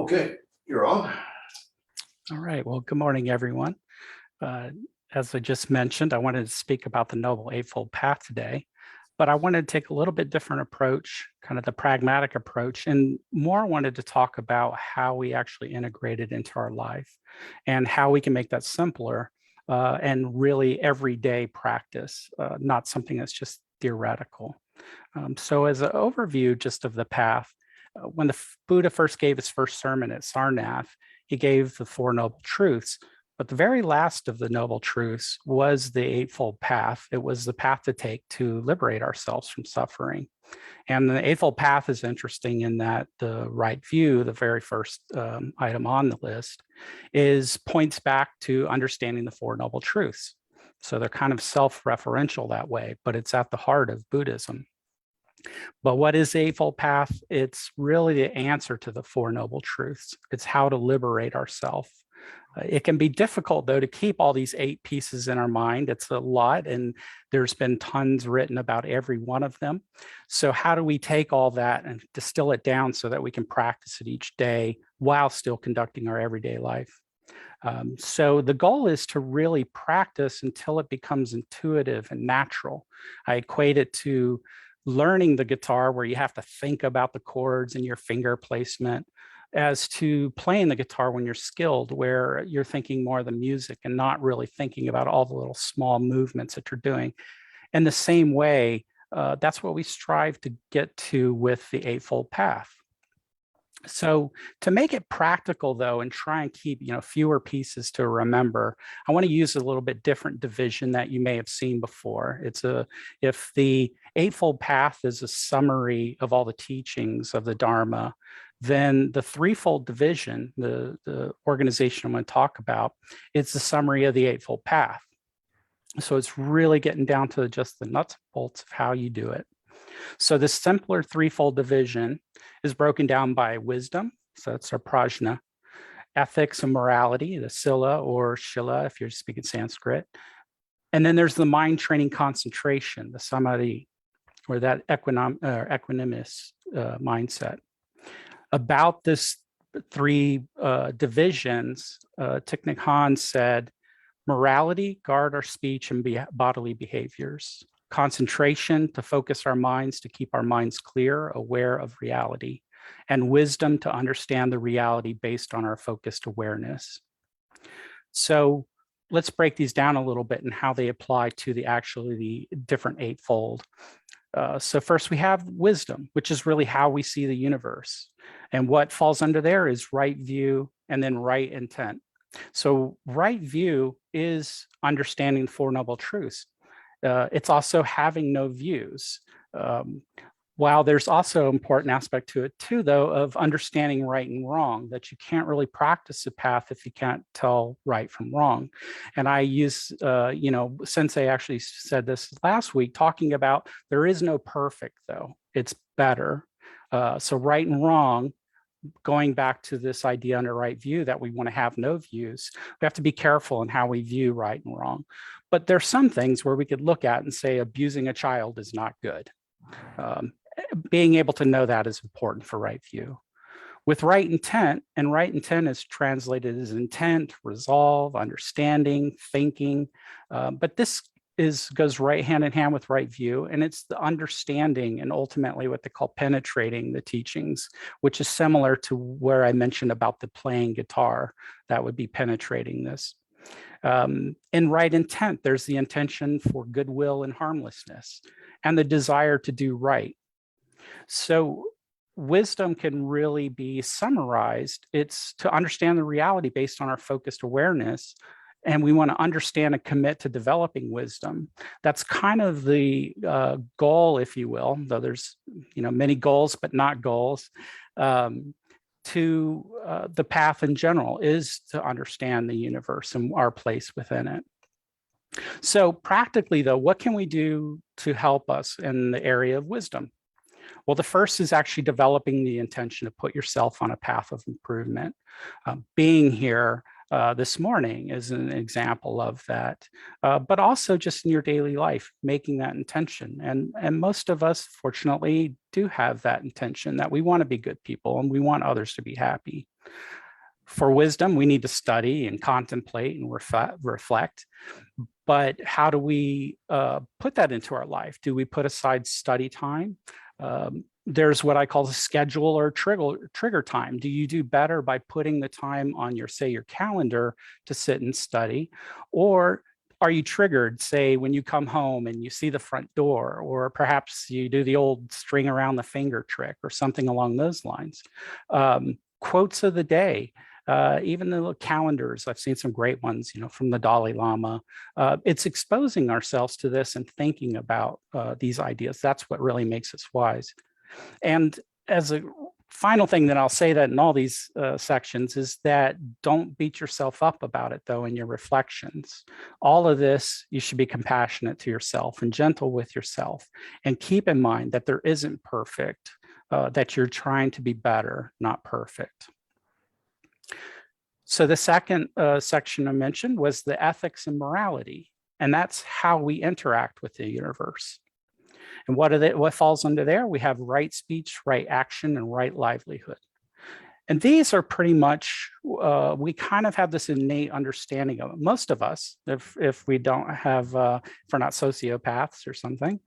Okay, you're on. All right. Well, good morning, everyone. As I just mentioned, I wanted to speak about the Noble Eightfold Path today, but I wanted to take a little bit different approach, kind of the pragmatic approach, and more wanted to talk about how we actually integrate it into our life and how we can make that simpler and really everyday practice, not something that's just theoretical. So as an overview just of the path, when the Buddha first gave his first sermon at Sarnath, he gave the Four Noble Truths, but the very last of the Noble Truths was the Eightfold Path. It was the path to take to liberate ourselves from suffering. And the Eightfold Path is interesting in that the right view, the very first item on the list, points back to understanding the Four Noble Truths. So they're kind of self-referential that way, but it's at the heart of Buddhism. But what is the Eightfold Path? It's really the answer to the Four Noble Truths. It's how to liberate ourselves. It can be difficult, though, to keep all these 8 pieces in our mind. It's a lot, and there's been tons written about every one of them. So how do we take all that and distill it down so that we can practice it each day while still conducting our everyday life? So the goal is to really practice until it becomes intuitive and natural. I equate it to learning the guitar, where you have to think about the chords and your finger placement, as to playing the guitar when you're skilled, where you're thinking more of the music and not really thinking about all the little small movements that you're doing. In the same way, that's what we strive to get to with the Eightfold Path. So to make it practical, though, and try and keep fewer pieces to remember, I want to use a little bit different division that you may have seen before. If the Eightfold Path is a summary of all the teachings of the Dharma, then the Threefold Division, the organization I'm going to talk about, it's the summary of the Eightfold Path. So it's really getting down to just the nuts and bolts of how you do it. So the simpler Threefold Division is broken down by wisdom, so that's our prajna, ethics and morality, the sila or shila if you're speaking Sanskrit, and then there's the mind training concentration, the samadhi, or that equanimous mindset. About this 3 divisions, Thich Nhat Hanh said, morality, guard our speech and bodily behaviors. Concentration, to focus our minds, to keep our minds clear, aware of reality, and wisdom, to understand the reality based on our focused awareness. So let's break these down a little bit and how they apply to the different eightfold. So first we have wisdom, which is really how we see the universe. And what falls under there is right view and then right intent. So right view is understanding the Four Noble Truths. It's also having no views. While there's also an important aspect to it too, though, of understanding right and wrong, that you can't really practice the path if you can't tell right from wrong. And I use, Sensei actually said this last week, talking about there is no perfect, though. It's better. So right and wrong, going back to this idea under right view that we want to have no views, we have to be careful in how we view right and wrong. But there's some things where we could look at and say abusing a child is not good. Being able to know that is important for right view. With right intent, and right intent is translated as intent, resolve, understanding, thinking, but this goes right hand in hand with right view, and it's the understanding and ultimately what they call penetrating the teachings, which is similar to where I mentioned about the playing guitar. That would be penetrating this. In right intent, there's the intention for goodwill and harmlessness and the desire to do right. So wisdom can really be summarized. It's to understand the reality based on our focused awareness. And we want to understand and commit to developing wisdom. That's kind of the goal, if you will, though there's many goals, but not goals, to the path in general, is to understand the universe and our place within it. So practically, though, what can we do to help us in the area of wisdom? Well, the first is actually developing the intention to put yourself on a path of improvement. Being here, this morning is an example of that, but also just in your daily life, making that intention. And most of us, fortunately, do have that intention that we want to be good people and we want others to be happy. For wisdom, we need to study and contemplate and reflect. But how do we put that into our life? Do we put aside study time? There's what I call the schedule or trigger time. Do you do better by putting the time on your, say, your calendar to sit and study? Or are you triggered, say, when you come home and you see the front door, or perhaps you do the old string around the finger trick or something along those lines? Quotes of the day. Even the little calendars, I've seen some great ones, from the Dalai Lama. It's exposing ourselves to this and thinking about these ideas. That's what really makes us wise. And as a final thing that I'll say that in all these sections is that don't beat yourself up about it, though, in your reflections. All of this, you should be compassionate to yourself and gentle with yourself. And keep in mind that there isn't perfect, that you're trying to be better, not perfect. So the second section I mentioned was the ethics and morality, and that's how we interact with the universe. And what falls under there? We have right speech, right action, and right livelihood. And these are pretty much, we kind of have this innate understanding of it. Most of us, if we don't have, if we're not sociopaths or something,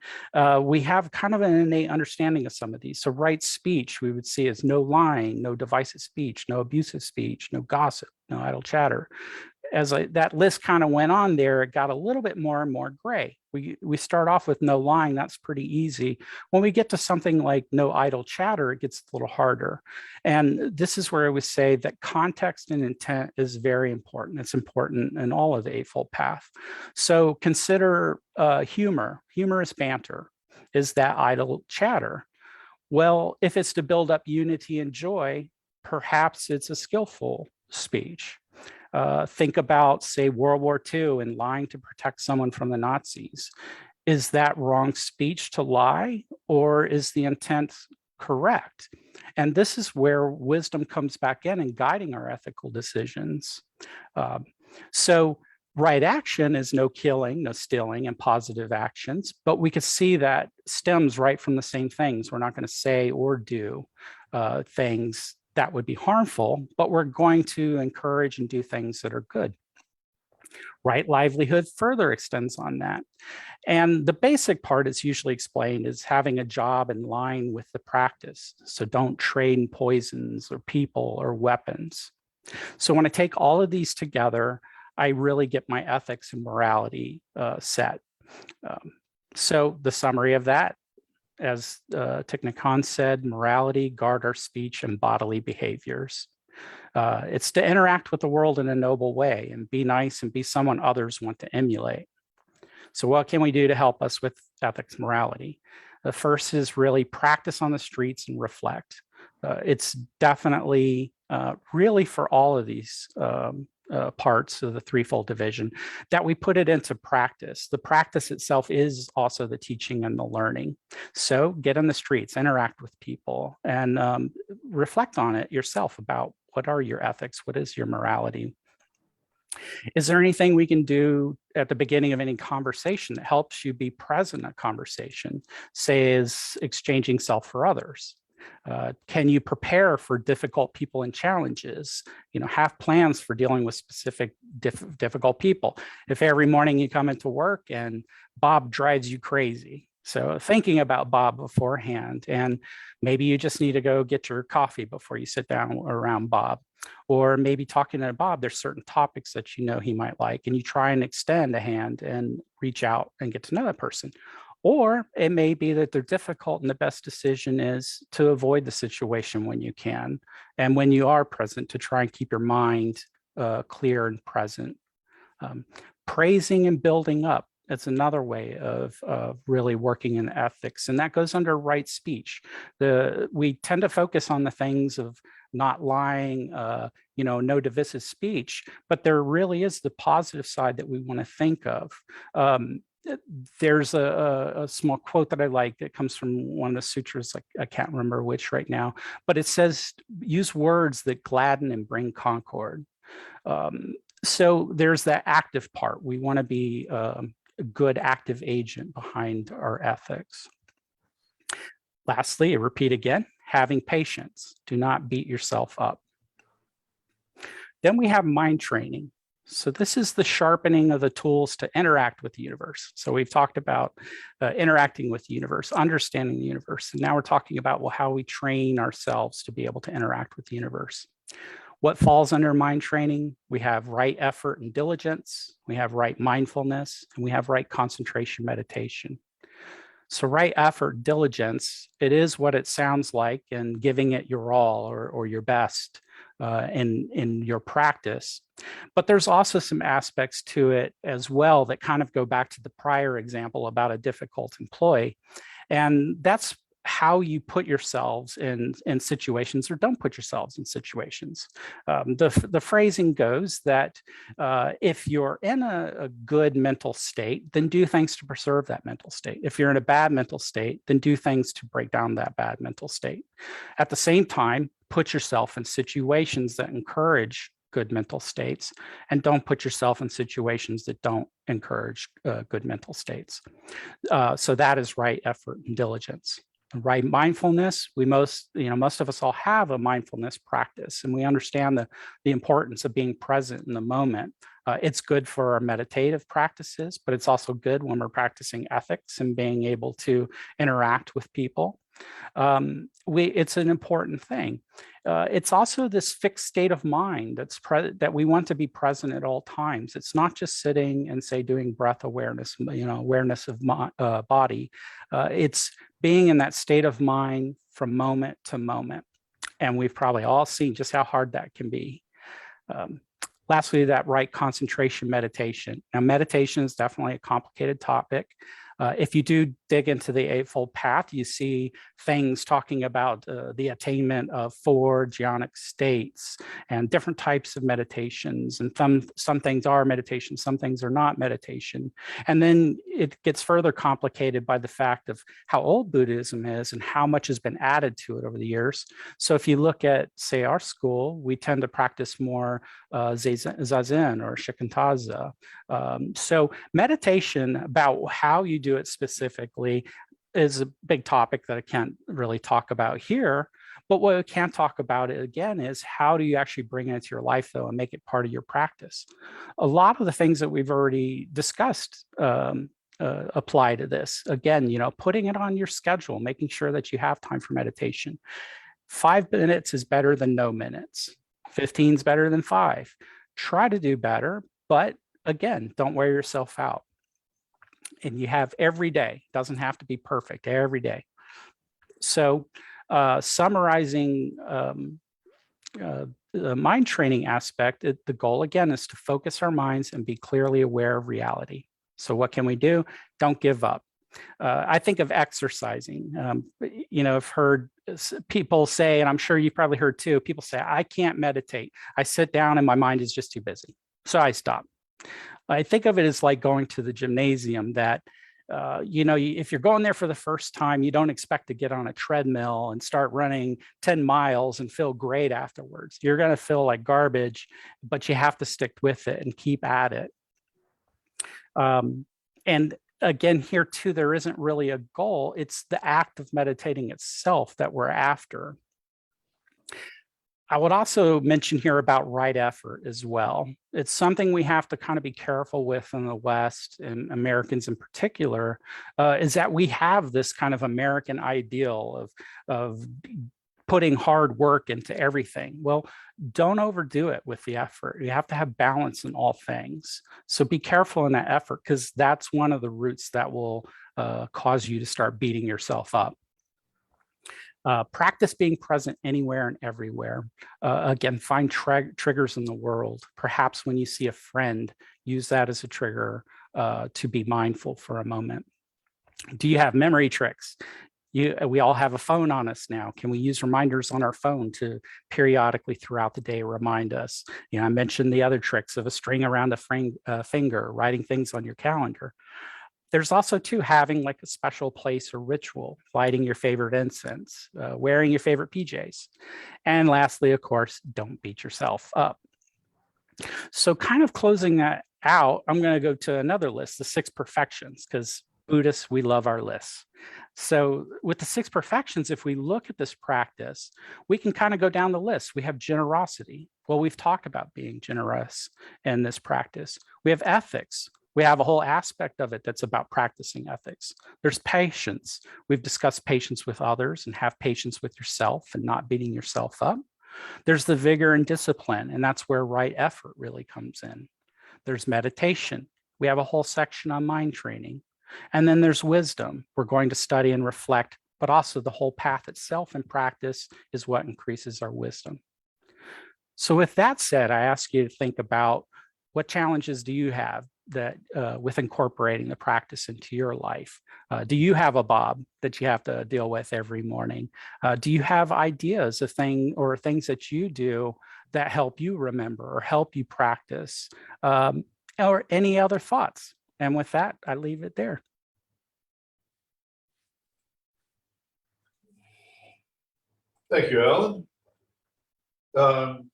we have kind of an innate understanding of some of these. So right speech, we would see as no lying, no divisive speech, no abusive speech, no gossip, no idle chatter. As that list kind of went on there, it got a little bit more and more gray. We start off with no lying, that's pretty easy. When we get to something like no idle chatter, it gets a little harder. And this is where I would say that context and intent is very important. It's important in all of the Eightfold Path. So consider humor. Humorous banter. Is that idle chatter? Well, if it's to build up unity and joy, perhaps it's a skillful speech. Think about, say, World War II and lying to protect someone from the Nazis. Is that wrong speech to lie, or is the intent correct? And this is where wisdom comes back in and guiding our ethical decisions. So right action is no killing, no stealing, and positive actions, but we could see that stems right from the same things. We're not going to say or do things that would be harmful, but we're going to encourage and do things that are good. Right livelihood further extends on that. And the basic part is usually explained as having a job in line with the practice. So don't trade poisons or people or weapons. So when I take all of these together, I really get my ethics and morality set. So the summary of that, as Thich Nhat Hanh said, morality, guard our speech and bodily behaviors. It's to interact with the world in a noble way and be nice and be someone others want to emulate. So what can we do to help us with ethics morality? The first is really practice on the streets and reflect. It's definitely really for all of these parts of the Threefold Division that we put it into practice. The practice itself is also the teaching and the learning. So get in the streets, interact with people, and reflect on it yourself about what are your ethics, what is your morality. Is there anything we can do at the beginning of any conversation that helps you be present in a conversation, say as exchanging self for others? Can you prepare for difficult people and challenges? Have plans for dealing with specific difficult people. If every morning you come into work and Bob drives you crazy, so thinking about Bob beforehand, and maybe you just need to go get your coffee before you sit down around Bob, or maybe talking to Bob, there's certain topics that he might like, and you try and extend a hand and reach out and get to know that person. Or it may be that they're difficult and the best decision is to avoid the situation when you can. And when you are present, to try and keep your mind clear and present. Praising and building up. That's another way of really working in ethics. And that goes under right speech. We tend to focus on the things of not lying, no divisive speech, but there really is the positive side that we want to think of. There's a small quote that I like that comes from one of the sutras, I can't remember which right now, but it says, use words that gladden and bring concord. So there's that active part. We want to be a good active agent behind our ethics. Lastly, I repeat again, having patience. Do not beat yourself up. Then we have mind training. So this is the sharpening of the tools to interact with the universe. So we've talked about interacting with the universe, understanding the universe. And now we're talking about, well, how we train ourselves to be able to interact with the universe. What falls under mind training? We have right effort and diligence. We have right mindfulness, and we have right concentration meditation. So right effort, diligence, it is what it sounds like, and giving it your all or your best in your practice. But there's also some aspects to it as well that kind of go back to the prior example about a difficult employee. And that's how you put yourselves in situations, or don't put yourselves in situations. The phrasing goes that if you're in a good mental state, then do things to preserve that mental state. If you're in a bad mental state, then do things to break down that bad mental state. At the same time, put yourself in situations that encourage good mental states, and don't put yourself in situations that don't encourage good mental states. So that is right effort and diligence. Right mindfulness, most of us all have a mindfulness practice, and we understand the importance of being present in the moment. It's good for our meditative practices, but it's also good when we're practicing ethics and being able to interact with people. It's an important thing. It's also this fixed state of mind that we want to be present at all times. It's not just sitting and say doing breath awareness, awareness of body. It's being in that state of mind from moment to moment. And we've probably all seen just how hard that can be. Lastly, that right concentration meditation. Now, meditation is definitely a complicated topic. If you do dig into the Eightfold Path, you see things talking about the attainment of 4 jhanic states and different types of meditations. And some things are meditation, some things are not meditation. And then it gets further complicated by the fact of how old Buddhism is and how much has been added to it over the years. So if you look at, say, our school, we tend to practice more Zazen or Shikantaza. So meditation, about how you do it specifically, is a big topic that I can't really talk about here. But what we can talk about it again is, how do you actually bring it into your life, though, and make it part of your practice? A lot of the things that we've already discussed apply to this. Again, putting it on your schedule, making sure that you have time for meditation. 5 minutes is better than no minutes. 15 is better than 5. Try to do better, but again, don't wear yourself out. And you have every day, doesn't have to be perfect, every day. So summarizing the mind training aspect, the goal again is to focus our minds and be clearly aware of reality. So what can we do? Don't give up. I think of exercising. I've heard people say, and I'm sure you've probably heard too, people say, I can't meditate. I sit down and my mind is just too busy. So I stop. I think of it as like going to the gymnasium, that, if you're going there for the first time, you don't expect to get on a treadmill and start running 10 miles and feel great afterwards. You're going to feel like garbage, but you have to stick with it and keep at it. And again, here too, there isn't really a goal. It's the act of meditating itself that we're after. I would also mention here about right effort as well. It's something we have to kind of be careful with in the West, and Americans in particular, is that we have this kind of American ideal of putting hard work into everything. Well, don't overdo it with the effort. You have to have balance in all things. So be careful in that effort, because that's one of the roots that will cause you to start beating yourself up. Practice being present anywhere and everywhere. Again, find triggers in the world. Perhaps when you see a friend, use that as a trigger to be mindful for a moment. Do you have memory tricks? We all have a phone on us now. Can we use reminders on our phone to periodically throughout the day remind us? I mentioned the other tricks of a string around a finger, writing things on your calendar. There's also too having like a special place or ritual, lighting your favorite incense, wearing your favorite PJs. And lastly, of course, don't beat yourself up. So kind of closing that out, I'm going to go to another list, the 6 perfections, because Buddhists, we love our lists. So with the 6 perfections, if we look at this practice, we can kind of go down the list. We have generosity. Well, we've talked about being generous in this practice. We have ethics. We have a whole aspect of it that's about practicing ethics. There's patience. We've discussed patience with others and have patience with yourself and not beating yourself up. There's the vigor and discipline, and that's where right effort really comes in. There's meditation. We have a whole section on mind training. And then there's wisdom. We're going to study and reflect, but also the whole path itself in practice is what increases our wisdom. So with that said, I ask you to think about what challenges do you have that with incorporating the practice into your life? Do you have a Bob that you have to deal with every morning? Do you have ideas of things that you do that help you remember or help you practice? Or any other thoughts? And with that, I leave it there. Thank you, Alan.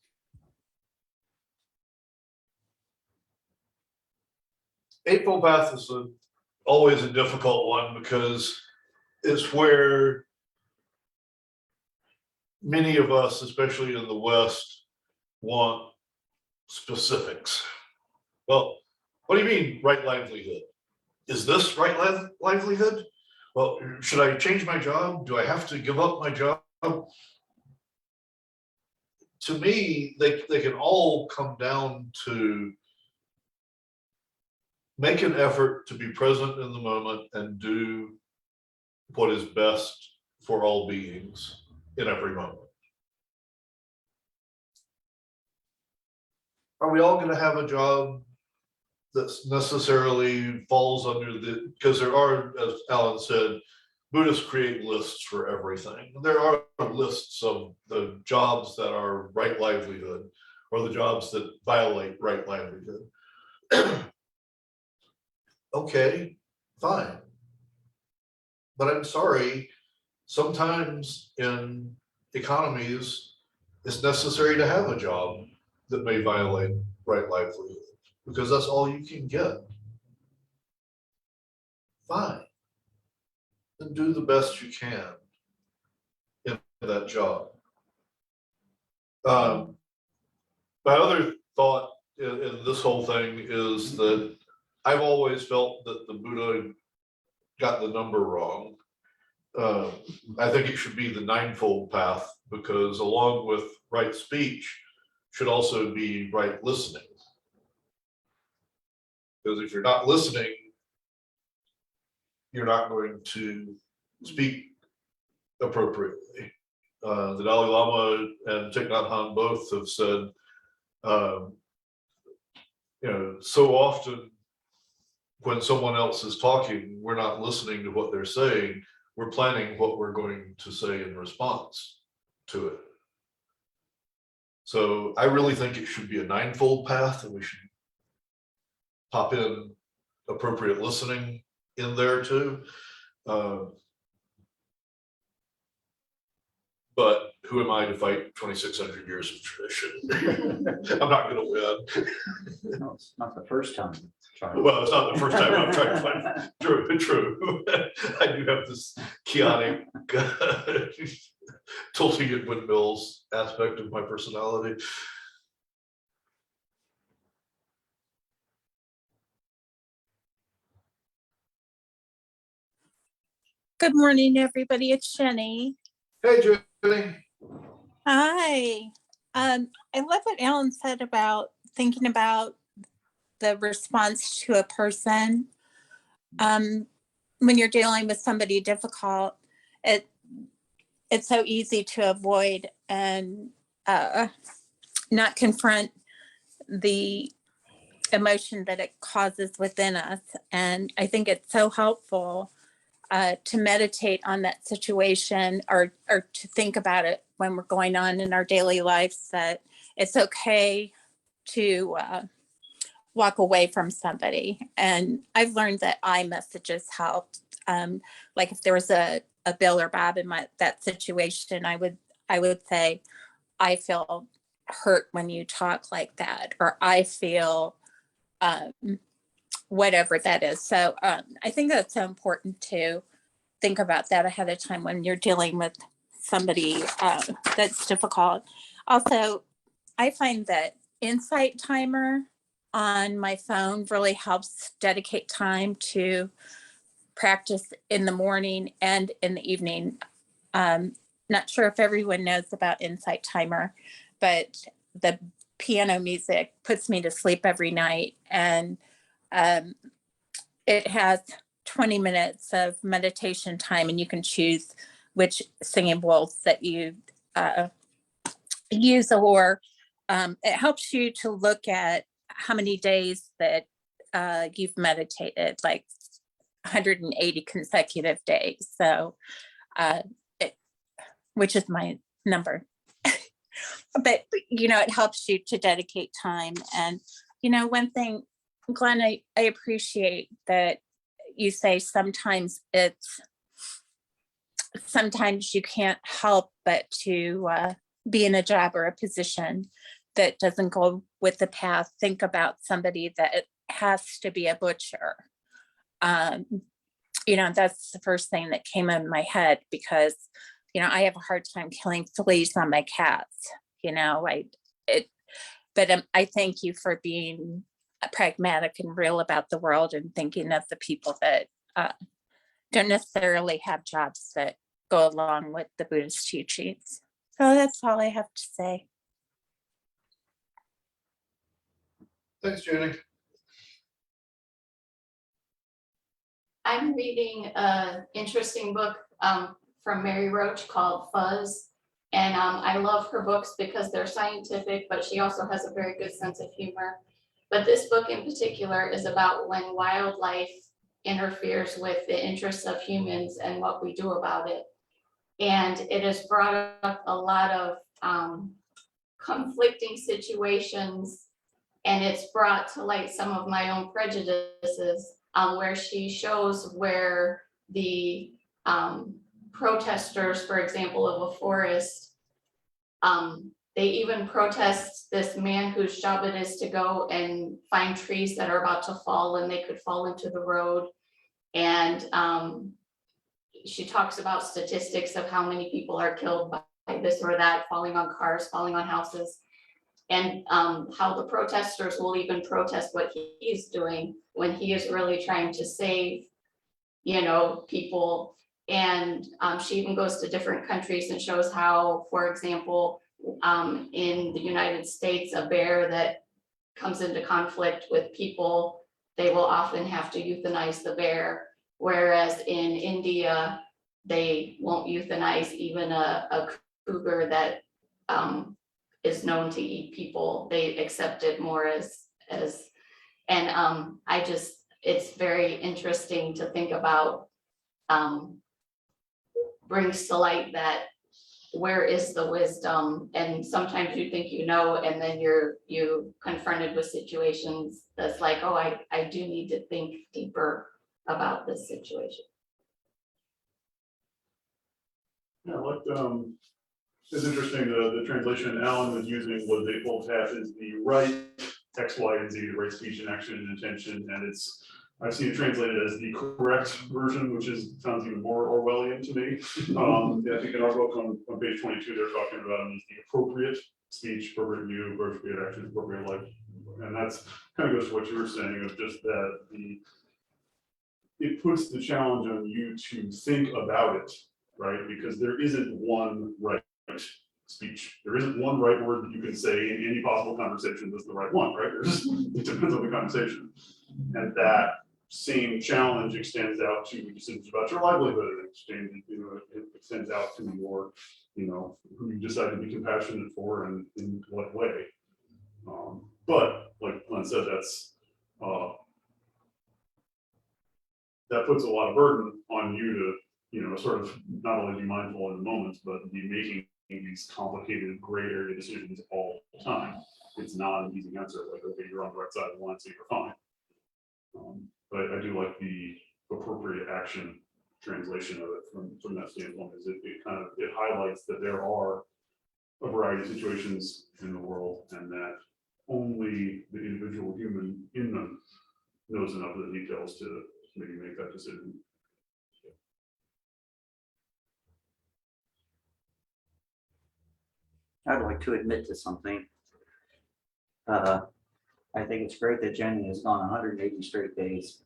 Eightfold Path is always a difficult one because it's where many of us, especially in the West, want specifics. Well, what do you mean right livelihood? Is this right livelihood? Well, should I change my job? Do I have to give up my job? To me, they can all come down to make an effort to be present in the moment and do what is best for all beings in every moment. Are we all going to have a job that's necessarily falls under the, because there are, as Alan said, Buddhists create lists for everything. There are lists of the jobs that are right livelihood or the jobs that violate right livelihood. Okay, fine. But I'm sorry, sometimes in economies, it's necessary to have a job that may violate right livelihood because that's all you can get. Fine. Then do the best you can in that job. My other thought in this whole thing is that I've always felt that the Buddha got the number wrong. I think it should be the Ninefold Path because along with right speech should also be right listening. Because if you're not listening, you're not going to speak appropriately. The Dalai Lama and Thich Nhat Hanh both have said, so often when someone else is talking, we're not listening to what they're saying. We're planning what we're going to say in response to it. So I really think it should be a ninefold path, and we should pop in appropriate listening in there too. But who am I to fight 2,600 years of tradition? I'm not going to win. No, it's not the first time. Well, it's not the first time I've tried to fight. True. I do have this chaotic, tilting at windmills aspect of my personality. Good morning, everybody. It's Jenny. Hey, Jenny. Hi. I love what Alan said about thinking about the response to a person. When you're dealing with somebody difficult, it's so easy to avoid and not confront the emotion that it causes within us. And I think it's so helpful to meditate on that situation or to think about it when we're going on in our daily lives, that it's okay to walk away from somebody. And I've learned that I messages helped. Like if there was a Bill or Bob in that situation, I would say, I feel hurt when you talk like that, or I feel whatever that is. So I think that's so important to think about that ahead of time when you're dealing with somebody that's difficult. Also, I find that insight timer on my phone really helps dedicate time to practice in the morning and in the evening. Not sure if everyone knows about insight timer, but the piano music puts me to sleep every night, and it has 20 minutes of meditation time, and you can choose which singing bowls that you use, or it helps you to look at how many days that you've meditated, like 180 consecutive days. So, which is my number. But, it helps you to dedicate time. And, one thing, Glenn, I appreciate that you say sometimes you can't help but to be in a job or a position that doesn't go with the path. Think about somebody that has to be a butcher. That's the first thing that came in my head, because, I have a hard time killing fleas on my cats. But I thank you for being pragmatic and real about the world, and thinking of the people that don't necessarily have jobs that go along with the Buddhist teachings. So that's all I have to say. Thanks, Jenny. I'm reading an interesting book from Mary Roach called Fuzz. And I love her books because they're scientific, but she also has a very good sense of humor. But this book in particular is about when wildlife interferes with the interests of humans and what we do about it. And it has brought up a lot of conflicting situations, and it's brought to light some of my own prejudices, where she shows where the protesters, for example, of a forest, they even protest this man whose job it is to go and find trees that are about to fall and they could fall into the road. And she talks about statistics of how many people are killed by this or that, falling on cars, falling on houses, and how the protesters will even protest what he's doing when he is really trying to save, people. And she even goes to different countries and shows how, for example, in the United States, a bear that comes into conflict with people, they will often have to euthanize the bear. Whereas in India, they won't euthanize even a cougar that is known to eat people. They accept it more as and it's very interesting to think about, brings to light that where is the wisdom? And sometimes you think and then you confronted with situations that's like, oh, I do need to think deeper about this situation. Yeah, it's interesting, the translation Alan was using was Eightfold Path is the right X, Y, and Z, the right speech and action and intention, and I've seen it translated as the correct version, which sounds even more Orwellian to me. I think in our book on page 22, they're talking about them as the appropriate speech, appropriate view, appropriate action, appropriate life. And that's kind of goes to what you were saying of just that it puts the challenge on you to think about it, right? Because there isn't one right speech. There isn't one right word that you can say in any possible conversation that's the right one, right? It depends on the conversation. And that same challenge extends out to decisions about your livelihood. It extends out to your, who you decide to be compassionate for and in what way. But like Glenn said, that puts a lot of burden on you to, sort of not only be mindful in the moments, but be making these complicated gray area decisions all the time. It's not an easy answer, like, okay, you're on the right side of the line, so you're fine. But I do like the appropriate action translation of it from that standpoint, is it highlights that there are a variety of situations in the world, and that only the individual human in them knows enough of the details to maybe make that decision. I'd like to admit to something. I think it's great that Jenny has gone 180 straight days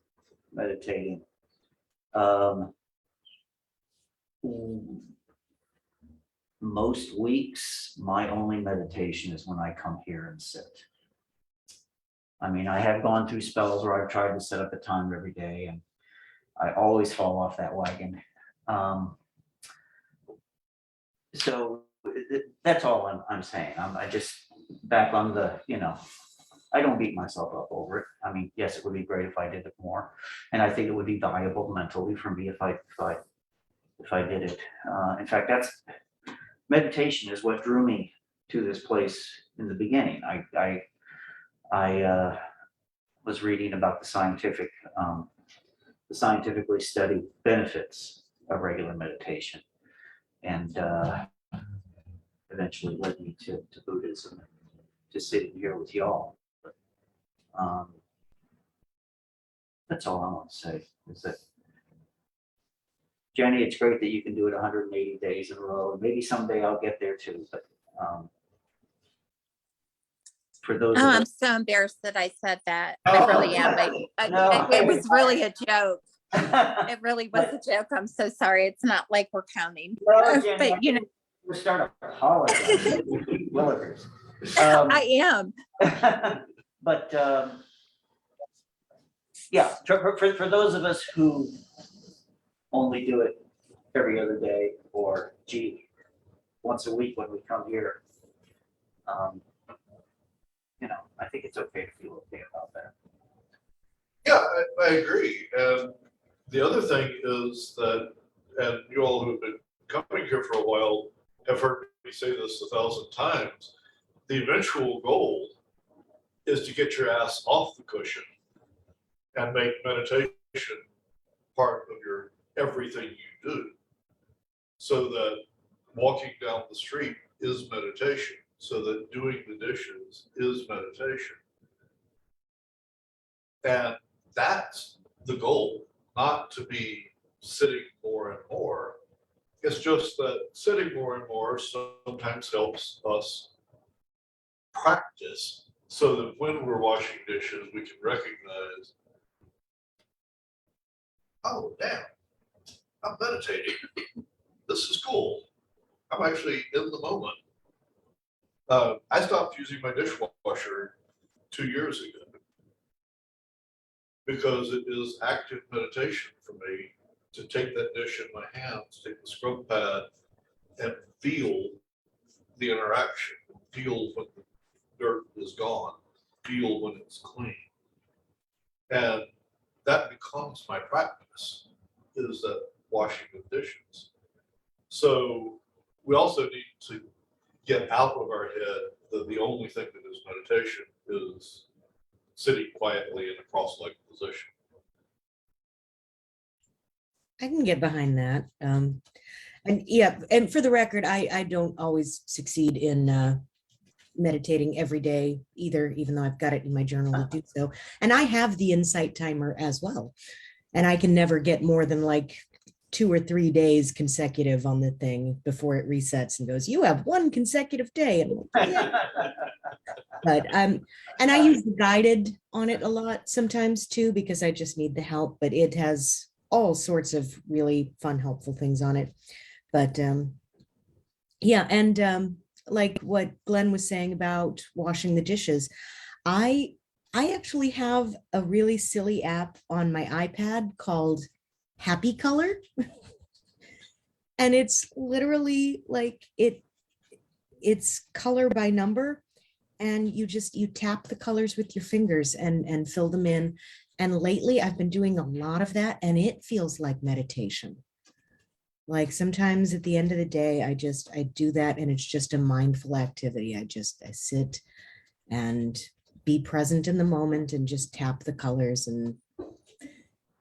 meditating. Most weeks, my only meditation is when I come here and sit. I mean, I have gone through spells where I've tried to set up a time every day, and I always fall off that wagon. So that's all I'm saying. I just back on the, I don't beat myself up over it. I mean, yes, it would be great if I did it more, and I think it would be valuable mentally for me if I did it. In fact, meditation is what drew me to this place in the beginning. I was reading about the scientifically studied benefits of regular meditation, and eventually led me to Buddhism, to sitting here with y'all. That's all I want to say is that, Jenny, it's great that you can do it 180 days in a row, and maybe someday I'll get there too. But for those, Oh, I'm so embarrassed that I said that. I Oh, really am. no. It was really a joke. It really was a joke. I'm so sorry. It's not like we're counting. No, Jenny, But we'll start apologizing. Willikers. I am. But yeah, for those of us who only do it every other day, or once a week when we come here, I think it's okay to feel okay about that. Yeah, I agree. And the other thing is that, and you all who've been coming here for a while have heard me say this 1,000 times, the eventual goal is to get your ass off the cushion and make meditation part of your everything you do. So that walking down the street is meditation, so that doing the dishes is meditation. And that's the goal, not to be sitting more and more. It's just that sitting more and more sometimes helps us practice so that when we're washing dishes, we can recognize, oh, damn, I'm meditating. This is cool. I'm actually in the moment. I stopped using my dishwasher 2 years ago because it is active meditation for me to take that dish in my hands, take the scrub pad, and feel the interaction, feel when the dirt is gone, feel when it's clean. And that becomes my practice, is that washing of dishes. So we also need to get out of our head that the only thing that is meditation is sitting quietly in a cross-legged position. I can get behind that. And yeah, and for the record, I don't always succeed in meditating every day either, even though I've got it in my journal to do so. And I have the insight timer as well. And I can never get more than like 2 or 3 days consecutive on the thing before it resets and goes, you have 1 consecutive day. And I'm like, yeah. But and I use the guided on it a lot sometimes too, because I just need the help, but it has all sorts of really fun, helpful things on it. But yeah, and like what Glenn was saying about washing the dishes, I actually have a really silly app on my iPad called Happy Color. And it's literally like it's color by number, and you tap the colors with your fingers and fill them in. And lately I've been doing a lot of that, and it feels like meditation. Like sometimes at the end of the day, I do that, and it's just a mindful activity. I sit and be present in the moment and just tap the colors. And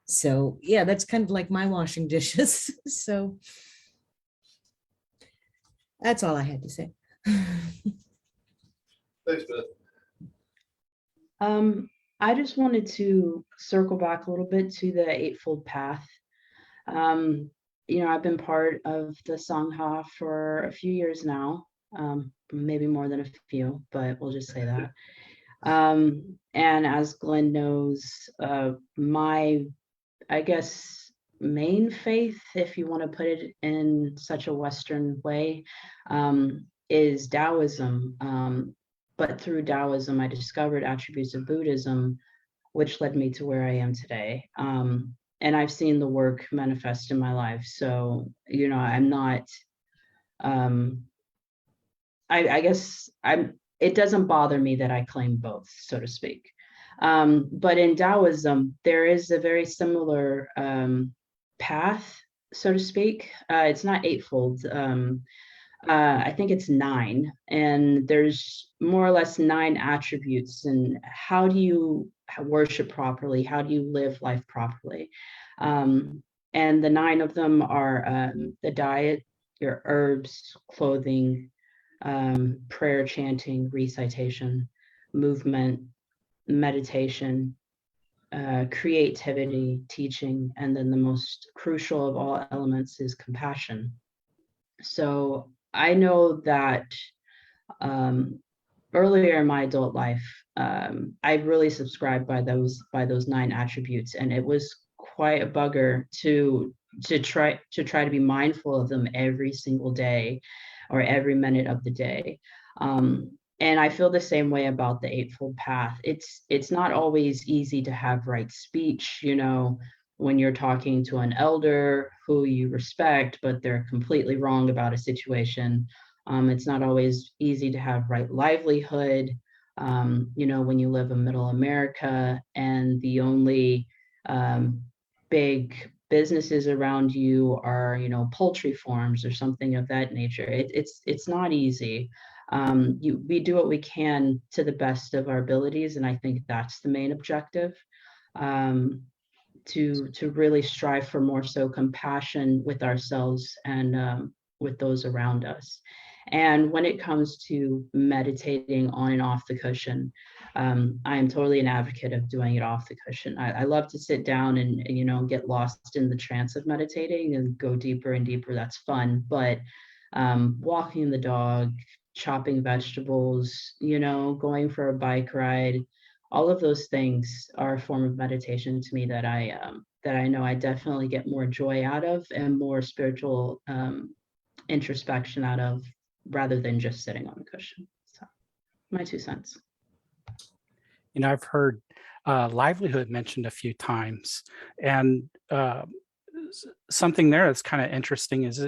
so, yeah, that's kind of like my washing dishes. So that's all I had to say. Thanks, Beth. I just wanted to circle back a little bit to the Eightfold Path. I've been part of the Sangha for a few years now, maybe more than a few, but we'll just say that. And as Glenn knows, my, I guess, main faith, if you want to put it in such a Western way, is Taoism. But through Taoism, I discovered attributes of Buddhism, which led me to where I am today. And I've seen the work manifest in my life. So, I'm not, I guess it doesn't bother me that I claim both, so to speak. But in Taoism, there is a very similar path, so to speak. It's not eightfold. I think it's 9, and there's more or less 9 attributes. And how do you worship properly? How do you live life properly? And the 9 of them are the diet, your herbs, clothing, prayer, chanting, recitation, movement, meditation, creativity, teaching, and then the most crucial of all elements is compassion. So I know that earlier in my adult life, I really subscribed by those 9 attributes, and it was quite a bugger to try to be mindful of them every single day or every minute of the day. And I feel the same way about the Eightfold Path. It's not always easy to have right speech, when you're talking to an elder who you respect, but they're completely wrong about a situation. It's not always easy to have right livelihood, when you live in middle America and the only big businesses around you are, poultry farms or something of that nature. It's not easy. We do what we can to the best of our abilities, and I think that's the main objective. To really strive for more so compassion with ourselves and with those around us. And when it comes to meditating on and off the cushion, I am totally an advocate of doing it off the cushion. I love to sit down and get lost in the trance of meditating and go deeper and deeper. That's fun. But walking the dog, chopping vegetables, going for a bike ride, all of those things are a form of meditation to me that I know I definitely get more joy out of and more spiritual introspection out of, rather than just sitting on the cushion. So, my 2 cents. I've heard livelihood mentioned a few times, and something there that's kind of interesting is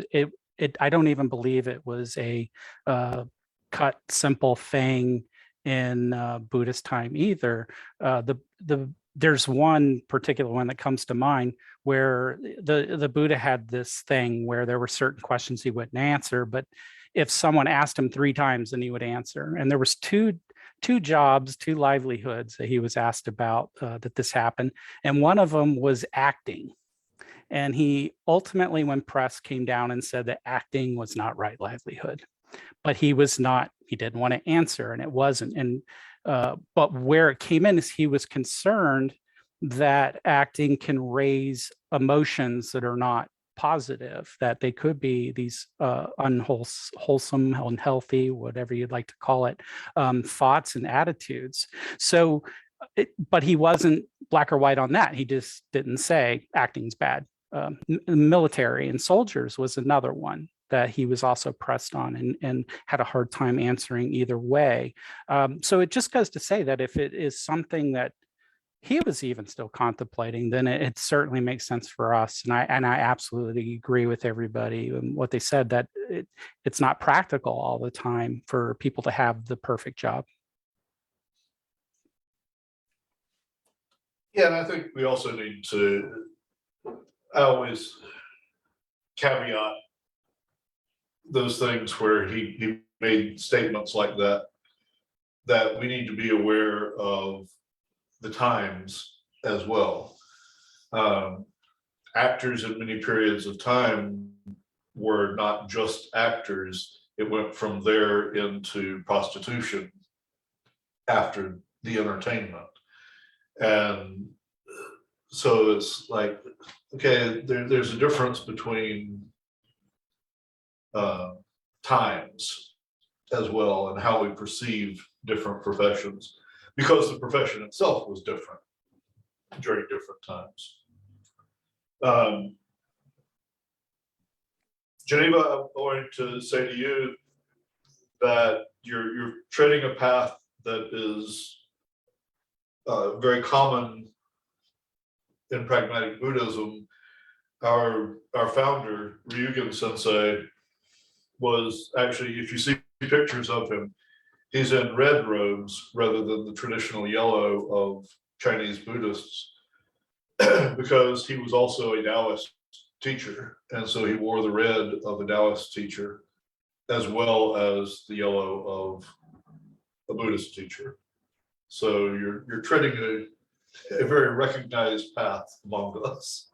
I don't even believe it was a cut simple thing in Buddhist time either. There's one particular one that comes to mind where the Buddha had this thing where there were certain questions he wouldn't answer, but if someone asked him 3 times, then he would answer. And there was two jobs, 2 livelihoods that he was asked about that this happened. And one of them was acting. And he ultimately, when pressed, came down and said that acting was not right livelihood. But he didn't want to answer, and it wasn't. And but where it came in is he was concerned that acting can raise emotions that are not positive, that they could be these unwholesome, unhealthy, whatever you'd like to call it, thoughts and attitudes. So, but he wasn't black or white on that. He just didn't say acting's bad. Military and soldiers was another one that he was also pressed on and had a hard time answering either way. So it just goes to say that if it is something that he was even still contemplating, then it certainly makes sense for us. And I absolutely agree with everybody and what they said, that it's not practical all the time for people to have the perfect job. Yeah, and I think we also need to, I always caveat those things where he made statements like that we need to be aware of the times as well. Actors in many periods of time were not just actors, it went from there into prostitution after the entertainment. And so it's like, okay, there's a difference between times as well and how we perceive different professions, because the profession itself was different during different times. Geneva, I'm going to say to you that you're treading a path that is very common in pragmatic Buddhism. Our founder, Ryugen Sensei, was actually, if you see pictures of him, he's in red robes rather than the traditional yellow of Chinese Buddhists, because he was also a Taoist teacher, and so he wore the red of a Taoist teacher as well as the yellow of a Buddhist teacher. So you're treading a very recognized path among us.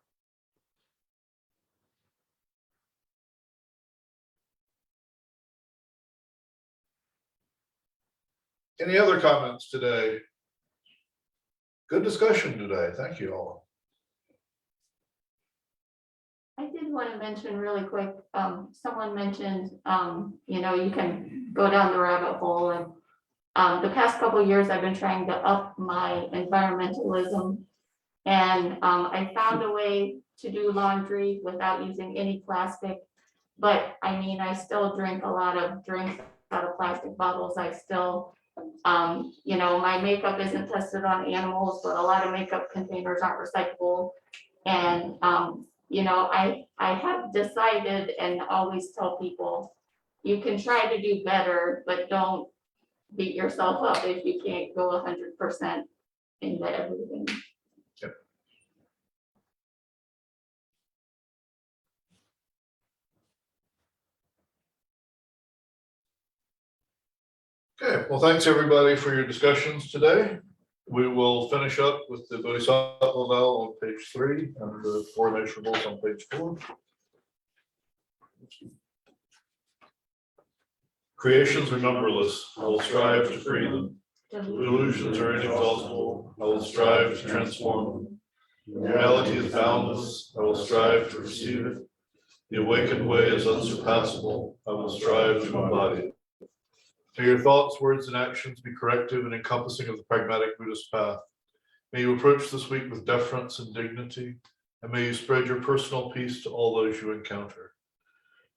Any other comments today? Good discussion today. Thank you all. I did want to mention really quick, someone mentioned, you can go down the rabbit hole, and the past couple of years I've been trying to up my environmentalism, and I found a way to do laundry without using any plastic. But I mean, I still drink a lot of drinks out of plastic bottles. I still, my makeup isn't tested on animals, but a lot of makeup containers aren't recyclable. And I have decided and always tell people, you can try to do better, but don't beat yourself up if you can't go 100% into everything. Okay, well, thanks everybody for your discussions today. We will finish up with the bodhisattva vow on page 3 and the 4 measurables on page 4. Creations are numberless. I will strive to free them. Illusions are inexhaustible. I will strive to transform them. Reality is boundless. I will strive to perceive it. The awakened way is unsurpassable. I will strive to embody it. May your thoughts, words, and actions be corrective and encompassing of the pragmatic Buddhist path. May you approach this week with deference and dignity, and may you spread your personal peace to all those you encounter.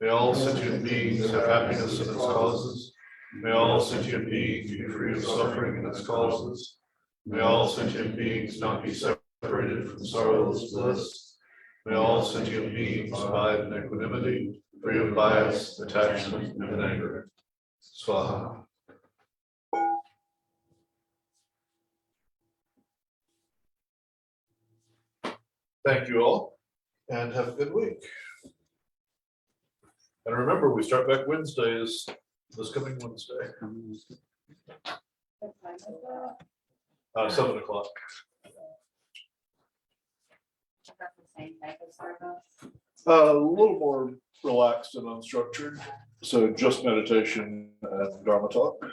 May all sentient beings have happiness in its causes. May all sentient beings be free of suffering in its causes. May all sentient beings not be separated from sorrowless bliss. May all sentient beings abide in equanimity, free of bias, attachment, and anger. Swaha. Thank you all, and have a good week. And remember, we start back Wednesdays, this coming Wednesday. 7 o'clock. A little more relaxed and unstructured. So just meditation and Dharma talk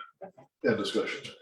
and discussion.